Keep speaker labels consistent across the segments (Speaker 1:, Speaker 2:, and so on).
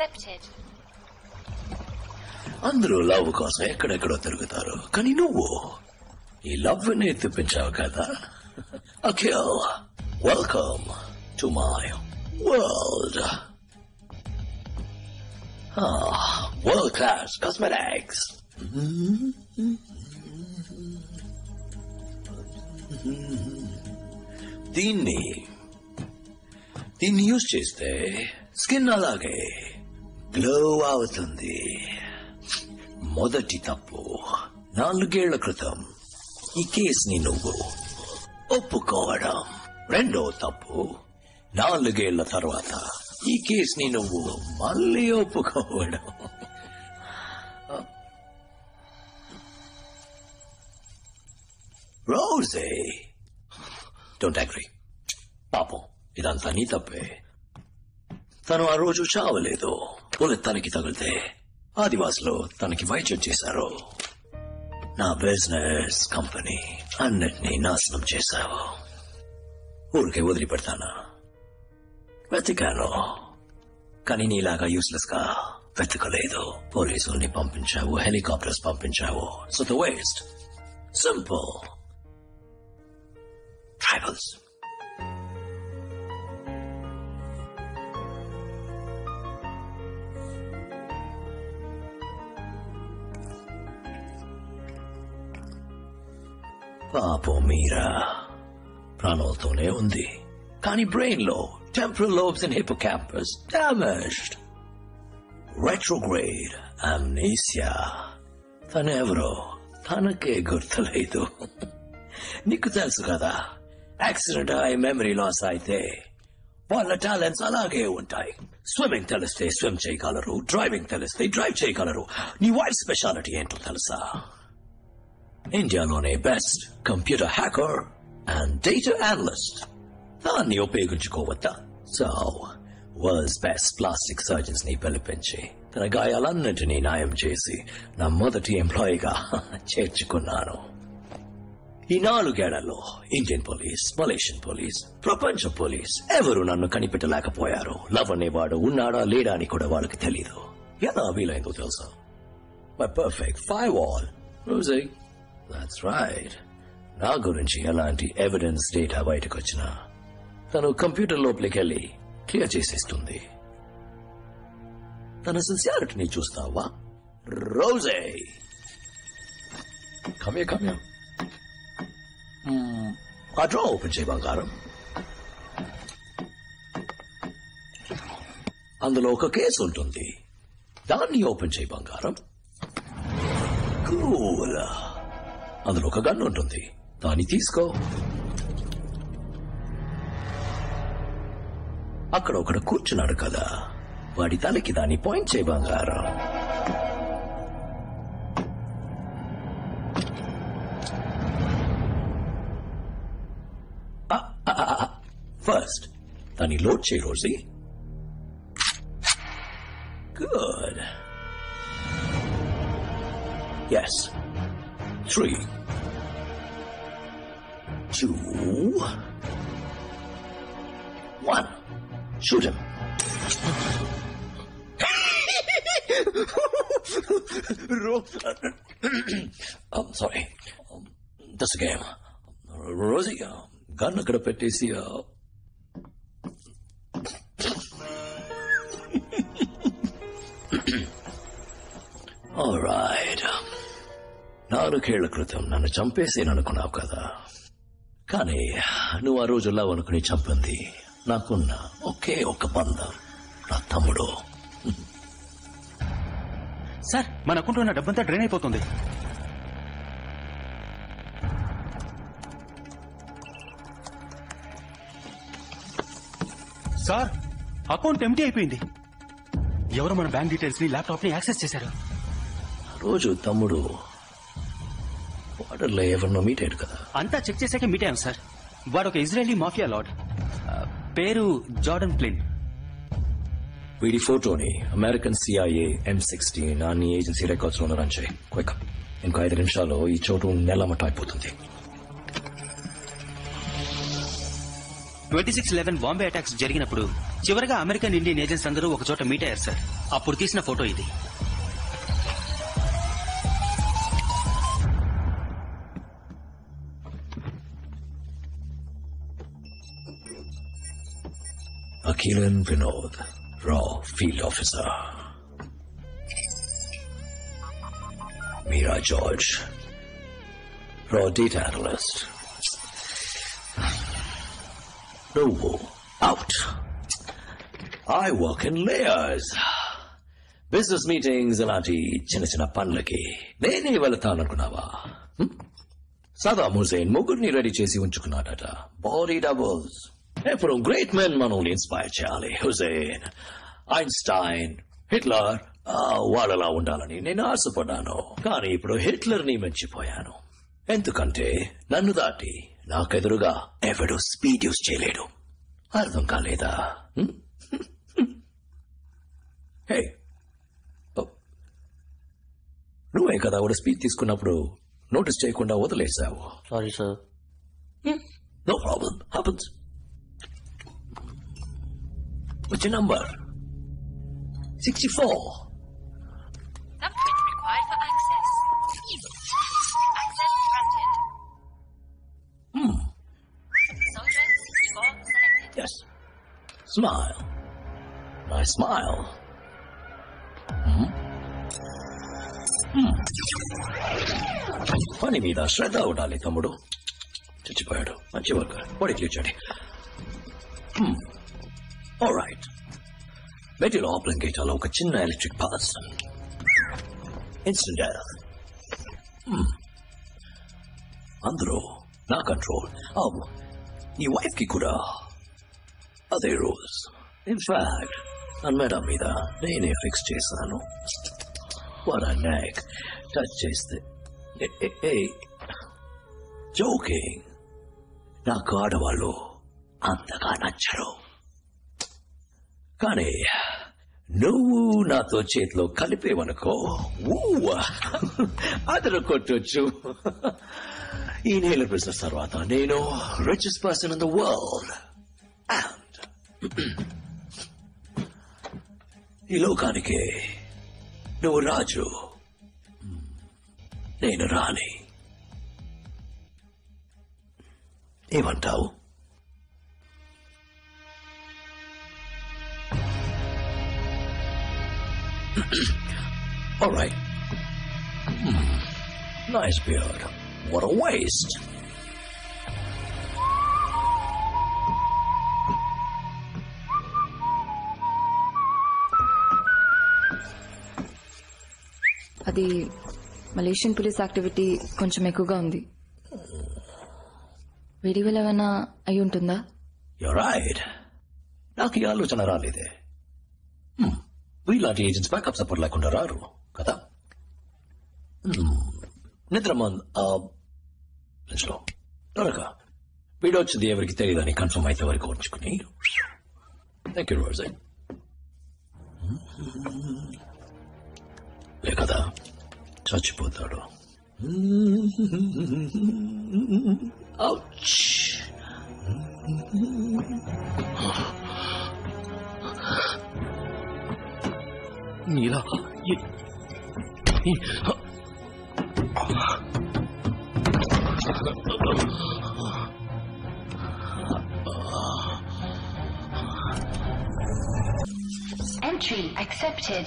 Speaker 1: accepted.
Speaker 2: అందరూ love కోసం ఎక్కడెక్కడో తిరుగుతారు, కానీ నువ్వు ఈ లవ్ ని తెప్పించావు కదా. Akhil, welcome to my world. World class cosmetics. దీన్ని యూజ్ చేస్తే స్కిన్ అలాగే గ్లో అవుతుంది. మొదటి తప్పు, 4 ఏళ్ల క్రితం ఈ కేసుని నువ్వు ఒప్పుకోవడం. రెండో తప్పు, 4 ఏళ్ల తర్వాత ఈ కేసుని నువ్వు మళ్ళీ ఒప్పుకోవడం. రోజే, డోంట్ అగ్రీ. పాపం ఇదంతా నీ తప్పే. తను ఆ రోజు చావలేదు. బుల్లెట్ తనకి తగిలితే ఆదివాసులు తనకి వైద్యం చేశారు. నా బిజినెస్ కంపెనీ అన్నిటినీ నాశనం చేశావు. ఊరికే వదిలిపెడతానా? వెతికాను, కానీ నీలాగా యూస్లెస్ గా వెతకలేదు. పోలీసుల్ని పంపించావు, హెలికాప్టర్స్ పంపించావు. So the waste simple. Tribals. పాపం మీరా ప్రాణాలతోనే ఉంది, కానీ బ్రెయిన్ లో temporal lobes and hippocampus damaged. Retrograde amnesia. తనెవరో తనకే గుర్తులేదు. నీకు తెలుసు కదా, యాక్సిడెంట్ అయి మెమరీ లాస్ అయితే వాళ్ళ టాలెంట్స్ అలాగే ఉంటాయి. స్విమ్మింగ్ తెలిస్తే స్విమ్ చేయగలరు, డ్రైవింగ్ తెలిస్తే డ్రైవ్ చేయగలరు. నీ వైఫ్ స్పెషాలిటీ ఏంటో తెలుసా? ఇండియాలోనే best computer hacker and data analyst. దాన్ని ఉపయోగించుకోవద్దా? So world's best plastic surgeons ని పిలిపించి తన గాయాలన్నింటినీ న్యాయం చేసి నా మొదటి ఎంప్లాయీగా చేర్చుకున్నాను. ఈ 4 ఏళ్లలో ఇండియన్ పోలీస్, మలేషియన్ పోలీస్, ప్రపంచ పోలీస్ ఎవరు నన్ను కనిపెట్టలేకపోయారు. లవ్ అనేవాడు ఉన్నాడా లేడా అని కూడా వాళ్ళకి తెలీదు. ఎలా వీలైందో తెలుసా? My perfect firewall. రోజే, దట్స్ రైట్. నా గురించి ఎలాంటి ఎవిడెన్స్ డేటా బయటకు వచ్చినా తను కంప్యూటర్ లోపలికి వెళ్ళి క్లియర్ చేసేస్తుంది. తన సిన్సియారిటీని చూస్తావా? రోజే, కమ్యా ఆ డ్రా ఓపెన్ చేయి బంగారం. అందులో ఒక కేసు ఉంటుంది, దాన్ని ఓపెన్ చేయి బంగారం. కూల్. అందులో ఒక గన్ ఉంటుంది, దాన్ని తీసుకో. అక్కడ ఒకడు కూర్చున్నాడు కదా, వాడి తలకి దాన్ని పాయింట్ చేయి బంగారం. ఫస్ట్ దాన్ని లోడ్ చేయి Rosie. Good. Yes. 3, 2, 1. Shoot him. I'm sorry. That's a game. Rosie, gun అక్కడ పెట్టేసి All right. 4 ఏళ్ల క్రితం నన్ను చంపేసేననుకున్నావు కదా, కానీ నువ్వు ఆ రోజుల్లో అనుకుని చంపింది నాకున్న ఒకే ఒక బంధం, నా తమ్ముడు.
Speaker 3: సార్, మన అకౌంట్లో ఉన్న డబ్బంతా డ్రైన్ అయిపోతుంది. సార్, అకౌంట్ ఎంటీ అయిపోయింది. ఎవరు మన బ్యాంక్ డీటెయిల్స్ ని, ల్యాప్టాప్ ని యాక్సెస్ చేశారు.
Speaker 2: రోజు తమ్ముడు వాటర్లో ఎవరినో మీట్ అయ్యాడు కదా.
Speaker 3: అంతా చెక్ చేశాకే మీట్ అయ్యాం సార్. వాడు ఒక ఇజ్రాయలీ మాఫియా లార్డ్, పేరు జార్డన్ ప్లిన్.
Speaker 2: వీడి ఫోటోని అమెరికన్ CIA, M16 అన్ని ఏజెన్సీ రికార్డ్స్ లో రన్ చేయి. క్విక్. ఇంకో 5 నిమిషాల్లో ఈ చోటు నెలమట అయిపోతుంది.
Speaker 3: 26/11 బాంబే అటాక్స్ జరిగినప్పుడు చివరిగా అమెరికన్ ఇండియన్ ఏజెంట్స్ అందరూ ఒక చోట మీట్ అయ్యారు సార్. అప్పుడు తీసిన ఫోటో ఇది.
Speaker 2: Akilan Vinod, Raw Field Officer. Meera George, Raw Data Analyst. No, out. I work in layers. Business meetings అలాంటి చిన్న చిన్న పనులకి నేనే వెళతాననుకున్నావా? సదాం హుసేన్ ముగ్గురిని రెడీ చేసి ఉంచుకున్నాడట. Body doubles. ఎప్పుడు గ్రేట్ మెన్ మనల్ని ఇన్స్పైర్ చేయాలి. హుసేన్, ఐన్స్టైన్, హిట్లర్ వాళ్ళలా ఉండాలని నేను ఆశపడ్డాను. కానీ ఇప్పుడు హిట్లర్ ని మెచ్చిపోయాను. ఎందుకంటే నన్ను దాటి నాకెదురుగా ఎవడు స్పీడ్ యూస్ చేయలేడు. అర్థం కాలేదా? హే, నువ్వే కదా ఒక స్పీడ్ తీసుకున్నప్పుడు నోటీస్ చేయకుండా వదిలేసావు.
Speaker 3: Sorry sir.
Speaker 2: No problem, happens. What's your number? 64.
Speaker 1: Thumbprint required for access. Access granted. Soldier 64 selected.
Speaker 2: Yes. Smile. Nice smile. పని మీద శ్రద్ధ ఉండాలి తమ్ముడు. చచ్చిపోయాడు. మంచి వర్క్. బాడీ క్లీన్ చేయండి. All right. మెటీరియల్ ఆప్లింగేటర్లో ఒక చిన్న ఎలక్ట్రిక్ పాస్. Instant death. అందరూ నా కంట్రోల్. నీ వైఫ్ కి కూడా అదే రూల్స్. ఇన్ఫాక్ట్ నా మెడ మీద నేనే ఫిక్స్ చేశాను. వాట్ ఆ నెక్ టచ్ చేస్తే జోకింగ్. నాకు ఆడవాళ్ళు అంతగా నచ్చరు. కానీ నువ్వు నాతో చేతిలో కలిపేవనుకో అదరు కొట్టొచ్చు. ఈ నేల బిజినెస్ తర్వాత నేను richest person in the world. And ఈ లోకానికి నువ్వు రాజు, నేను రాణి. ఏమంటావు? All right. Nice beard. What a waste.
Speaker 4: అది మలేషియన్ పోలీస్ యాక్టివిటీ కొంచెం ఎక్కువగా ఉంది. వీడి వల్ల ఏమైనా అయి ఉంటుందా?
Speaker 2: You're right. నాకు ఈ ఆలోచన రాలేదే. వీళ్ళంటి ఏజెంట్స్ బ్యాకప్ సపోర్ట్ లేకుండా రారు కదా. నిద్రలో త్వరగా వీడొచ్చింది ఎవరికి తెలియదని కన్ఫర్మ్ అయితే వరకు ఉంచుకుని. థ్యాంక్ యూ రోజే. లే కదా చచ్చిపోతాడు. Ouch. Neela
Speaker 1: Entry accepted.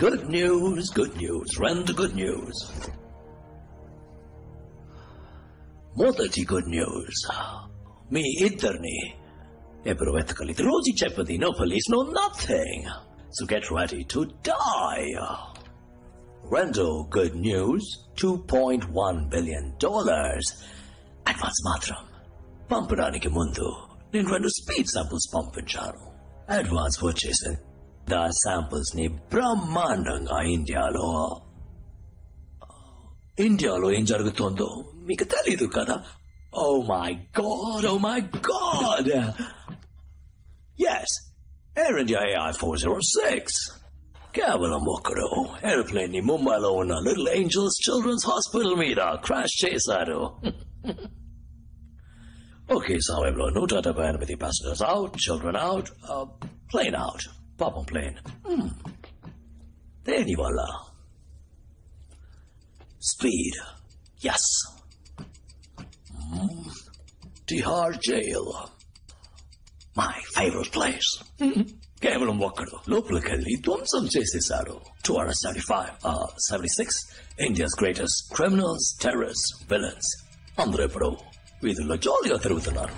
Speaker 2: Good news, good news. Run to good news. మొదటి గుడ్ న్యూస్. మీ ఇద్దరిని ఎవరు వెతకలేదు. రోజు చెప్పది no police no nothing. So get ready to die. Rendo good news, $2.1 billion. Advance matram. పంపడానికి ముందు నేను 2 స్పీడ్ శాంపుల్స్ పంపించాను. అడ్వాన్స్ వచ్చేసింది. ఆ శాంపుల్స్ ని బ్రహ్మాండంగా ఇండియాలో ఏం జరుగుతుందో మీకు తెలీదు కదా. Oh my God. Yes. Air India AI 406. కేవలం ఒకడు ఏరోప్లేన్ ని ముంబైలో ఉన్న లిటిల్ ఏంజల్స్ చిల్డ్రన్స్ హాస్పిటల్ మీద క్రాష్ చేశారు. Okay, సమయంలో 178 passengers out, children out, plane out. పాపం plane. దేని వల్ల? Speed. Yes. Tihar jail. My favorite place. కేవలం ఒక్కడు లోపలికెళ్ళి ధ్వంసం చేసేశాడు. 76 India's greatest criminals, terrorist, villains అందరూ ఇప్పుడు వీధుల్లో జాలీగా తిరుగుతున్నారు.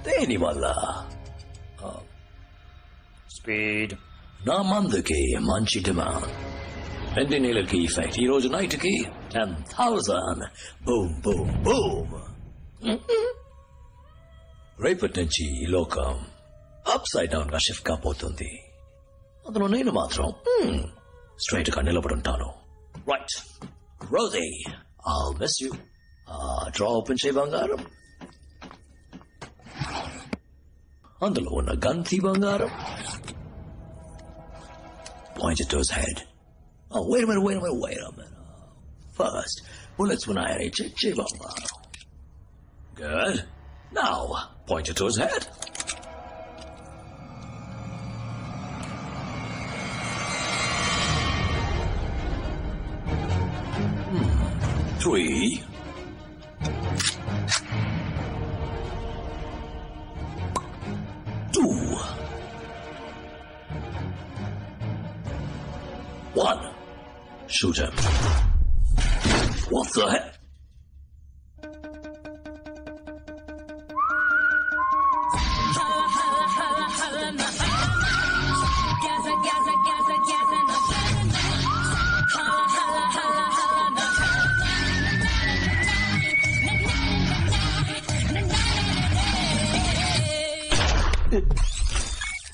Speaker 2: దేని వల్ల? స్పీడ్. నా మందుకి మంచి డిమాండ్. 2 నెలలకి ఎఫెక్ట్. ఈ రోజు నైట్ కి 10,000. Boom boom boom. రేపటి నుంచి ఈ లోకం అప్సైడ్ డౌన్ గా షిఫ్ట్ కాబోతుంది. అందులో నేను మాత్రం స్ట్రైట్ గా నిలబడుంటాను. Right Rosie, I'll miss you. Drawer open చేయి బంగారం. అందులో ఉన్న గంతి బంగారం. Point it to his head. Oh, wait a minute. First, bullets when I cheyi బంగారం. Good. Now, point it to his head. Three. 2. 1. Shoot him. What the heck?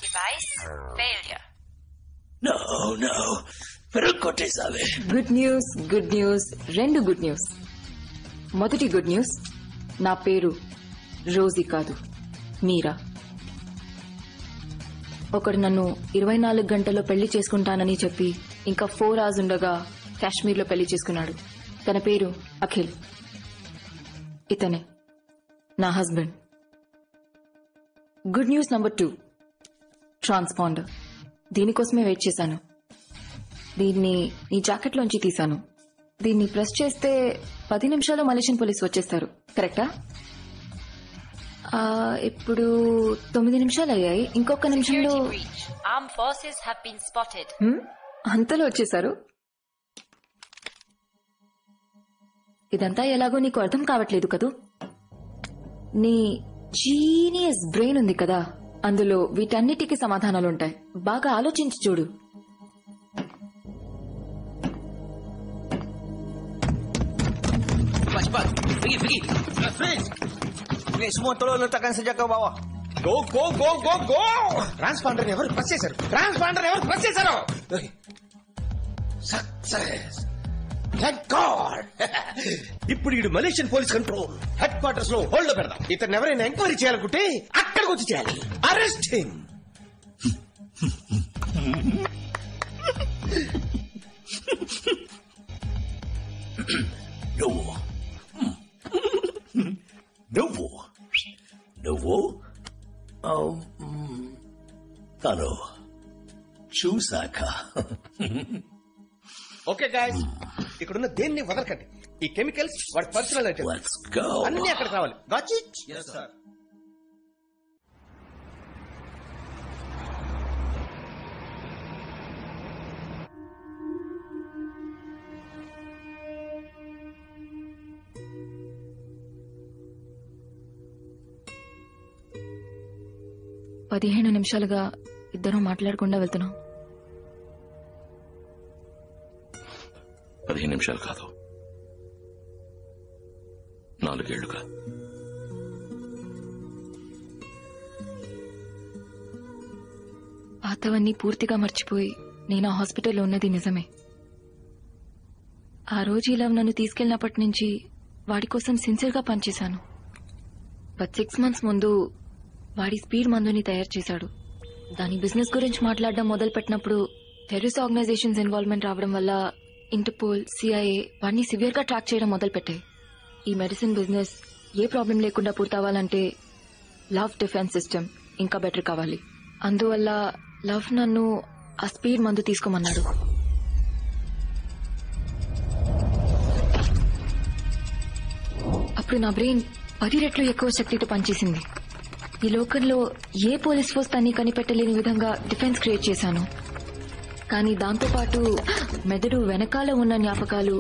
Speaker 1: Device failure.
Speaker 2: No. పెరుగొట్టేసావే.
Speaker 4: Good news, 2 good news. మొదటి good news, నా పేరు Rosie కాదు, మీరా. ఒకడు నన్ను 24 గంటల్లో పెళ్లి చేసుకుంటానని చెప్పి ఇంకా 4 hours ఉండగా కాశ్మీర్లో పెళ్లి చేసుకున్నాడు. తన పేరు అఖిల్. ఇతనే నా husband. Good news number 2, transponder. దీనికోసమే వెయిట్ చేశాను. దీన్ని ఈ జాకెట్లోంచి తీశాను. దీన్ని ప్రెస్ చేస్తే 10 నిమిషాల్లో మలేషియన్ పోలీసు వచ్చేస్తారు. కరెక్టా? ఇప్పుడు 9 నిమిషాలు అయ్యాయి. ఇంకొక నిమిషంలో
Speaker 1: Security breach. Armed forces have been spotted.
Speaker 4: అంతలో వచ్చేశారు. ఇదంతా ఎలాగో నీకు అర్థం కావట్లేదు కదూ. నీ జీనియస్ బ్రెయిన్ ఉంది కదా, అందులో వీటన్నిటికీ సమాధానాలుంటాయి. బాగా ఆలోచించి చూడు.
Speaker 5: Cepat. Pergi. Freeze. Please, semua tolong letakkan senjata ke bawah. Go. Transponder ఎవరు ప్రెస్ చేశారు? సక్సెస్. Thank God. ఇప్పుడు ఈ Malaysian police control head quarters లో హోల్డ్ లో పెడదాం. ఇతను ఎవరైనా ఎంక్వైరీ చేయాలనుకుంటే అక్కడికి వచ్చి చేయాలి. Arrest him.
Speaker 2: నువ్వు తను చూసాక.
Speaker 5: ఓకే గాయ్స్, ఇక్కడున్న దేన్ని వదలకండి. ఈ కెమికల్స్ వాడి పర్సనల్
Speaker 2: Let's go.
Speaker 5: అన్ని అక్కడికి రావాలి. Got it? yes sir.
Speaker 4: పదిహేను నిమిషాలుగా ఇద్దరం మాట్లాడకుండా వెళ్తున్నాం.
Speaker 6: 15 నిమిషాలు కాదు, 4 ఏళ్లుగా.
Speaker 4: పాతవన్నీ పూర్తిగా మర్చిపోయి నేను ఆ హాస్పిటల్లో ఉన్నది నిజమే. ఆ రోజు ఇలా నన్ను తీసుకెళ్లినప్పటి నుంచి వాడి కోసం సిన్సియర్గా పనిచేశాను. బట్ 6 months ముందు వాడి స్పీడ్ మందుని తయారు చేశాడు. దాని బిజినెస్ గురించి మాట్లాడడం మొదలు పెట్టినప్పుడు టెర్రరిస్ట్ ఆర్గనైజేషన్స్ ఇన్వాల్వ్మెంట్ రావడం వల్ల ఇంటర్పోల్, CIA వాడిని సివియర్ గా ట్రాక్ చేయడం మొదలు పెట్టాయి. ఈ మెడిసిన్ బిజినెస్ ఏ ప్రాబ్లం లేకుండా పూర్తవ్వాలంటే లవ్ డిఫెన్స్ సిస్టమ్ ఇంకా బెటర్ కావాలి. అందువల్ల లవ్ నన్ను ఆ స్పీడ్ మందు తీసుకోమన్నాడు. అప్పుడు నా బ్రెయిన్ 10 రెట్లు ఎక్కువ శక్తితో పనిచేసింది. ఈ లోకంలో ఏ పోలీస్ ఫోర్స్ దాన్ని కనిపెట్టలేని విధంగా డిఫెన్స్ క్రియేట్ చేశాను. కానీ దాంతోపాటు మెదడు వెనకాల ఉన్న జ్ఞాపకాలు,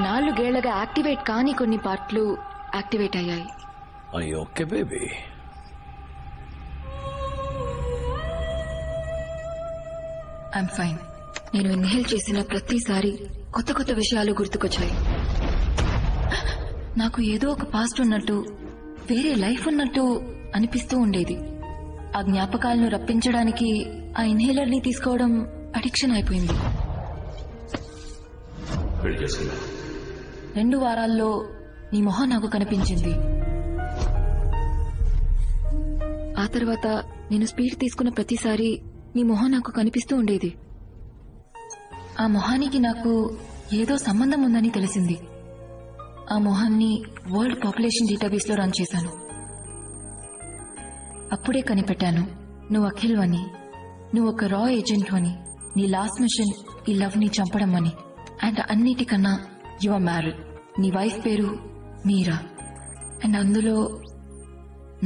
Speaker 4: 4 ఏళ్లగా యాక్టివేట్ కాని కొన్ని పార్ట్లు యాక్టివేట్ అయ్యాయి.
Speaker 2: అయ్యో ఓకే బేబీ.
Speaker 4: I'm fine. నేను ఇన్హేల్ చేసిన ప్రతిసారి కొత్త కొత్త విషయాలు గుర్తుకొచ్చాయి. నాకు ఏదో ఒక పాస్ట్ ఉన్నట్టు, వేరే లైఫ్ ఉన్నట్టు అనిపిస్తూ ఉండేది. ఆ జ్ఞాపకాలను రప్పించడానికి ఆ ఇన్హేలర్ ని తీసుకోవడం అడిక్షన్ అయిపోయింది. 2 వారాల్లో నీ మొహం నాకు కనిపించింది. ఆ తర్వాత నేను స్పీడ్ తీసుకున్న ప్రతిసారి నీ మొహం నాకు కనిపిస్తూ ఉండేది. ఆ మొహానికి నాకు ఏదో సంబంధం ఉందని తెలిసింది. ఆ మొహాన్ని వరల్డ్ పాపులేషన్ డేటాబేస్ లో రన్ చేశాను. అప్పుడే కనిపెట్టాను, నువ్వు అఖిల్ అని, నువ్వు ఒక రా ఏజెంట్ అని, నీ లాస్ట్ మిషన్ ఈ లవ్ ని చంపడం అని. అండ్ అన్నిటికన్నా యు ఆర్ మ్యారీడ్. నీ వైఫ్ పేరు మీరా. అండ్ అందులో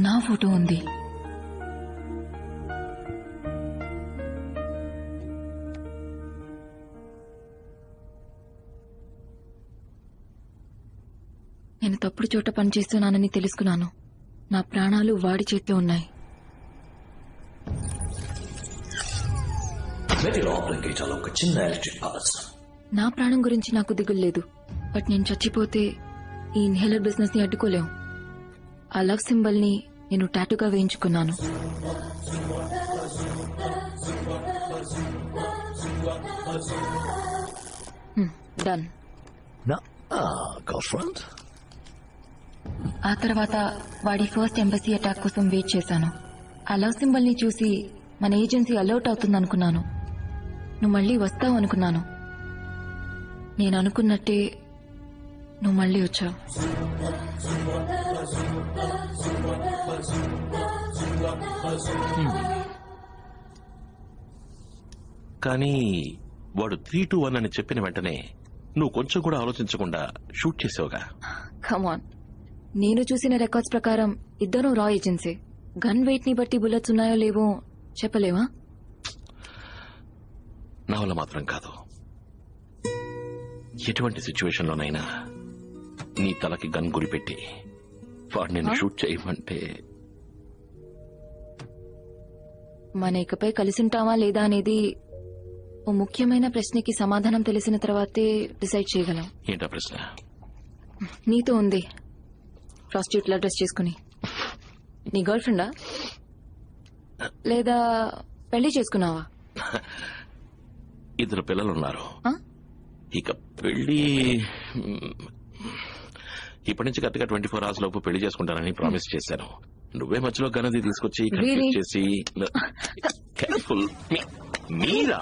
Speaker 4: నా ఫోటో ఉంది. నేను తప్పుడు చోట పనిచేస్తున్నానని తెలుసుకున్నాను. నా ప్రాణాలు వాడి చేతిలో ఉన్నాయి.
Speaker 2: లోపలికి ఒక చిన్న ఎలక్ట్రిక్ పల్స్.
Speaker 4: నా ప్రాణం గురించి నాకు దిగులేదు. బట్ నేను చచ్చిపోతే ఈ ఇన్హేలర్ బిజినెస్ ని అడ్డుకోలేం. ఆ లవ్ సింబల్ ని నేను టాటూగా వేయించుకున్నాను. డన్. ఆ తర్వాత వాడి ఫస్ట్ ఎంబసీ అటాక్ కోసం వెయిట్ చేశాను. ఆ లవ్ సింబల్ ని చూసి మన ఏజెన్సీ అలర్ట్ అవుతుందనుకున్నాను. నువ్వు మళ్ళీ వస్తావు అనుకున్నాను. నేను అనుకున్నట్టే నువ్వు మళ్ళీ వచ్చావు.
Speaker 6: కానీ వాడు 3-2-1 అని చెప్పిన వెంటనే నువ్వు కొంచెం కూడా ఆలోచించకుండా షూట్ చేసావుగా.
Speaker 4: కమాన్, నేను చూసిన రికార్డ్స్ ప్రకారం ఇద్దరు రా ఏజెన్సీ. గన్ వెయిట్ ని బట్టి బుల్లెట్స్ ఉన్నాయో లేవో చెప్పలేవా?
Speaker 6: నా వల్ల మాత్రం కాదు. ఎటువంటి సిచ్యువేషన్ లోనైనా నీ తలకి గన్ గురిపెట్టి వాడు నేను షూట్ చేయమంటే
Speaker 4: మన ఇకపై కలిసుంటావా లేదా అనేది ఓ ముఖ్యమైన ప్రశ్నకి సమాధానం తెలిసిన తర్వాతే డిసైడ్ చేయగలం.
Speaker 6: ఏంటా ప్రశ్న?
Speaker 4: నీతో ఉంది. ప్రాస్టిట్యూట్ లా డ్రెస్ చేసుకుని నీ గర్ల్ ఫ్రెండా లేదా పెళ్లి చేసుకున్నావా?
Speaker 6: 2 పిల్లలున్నారు. ఇక పెళ్లి ఇప్పటి నుంచి కరెక్ట్గా 24 hours లోపు పెళ్లి చేసుకుంటానని ప్రామిస్ చేశాను. నువ్వే మధ్యలో గనది తీసుకొచ్చి కన్ఫ్యూజ్ చేసి కేర్ఫుల్ మీరా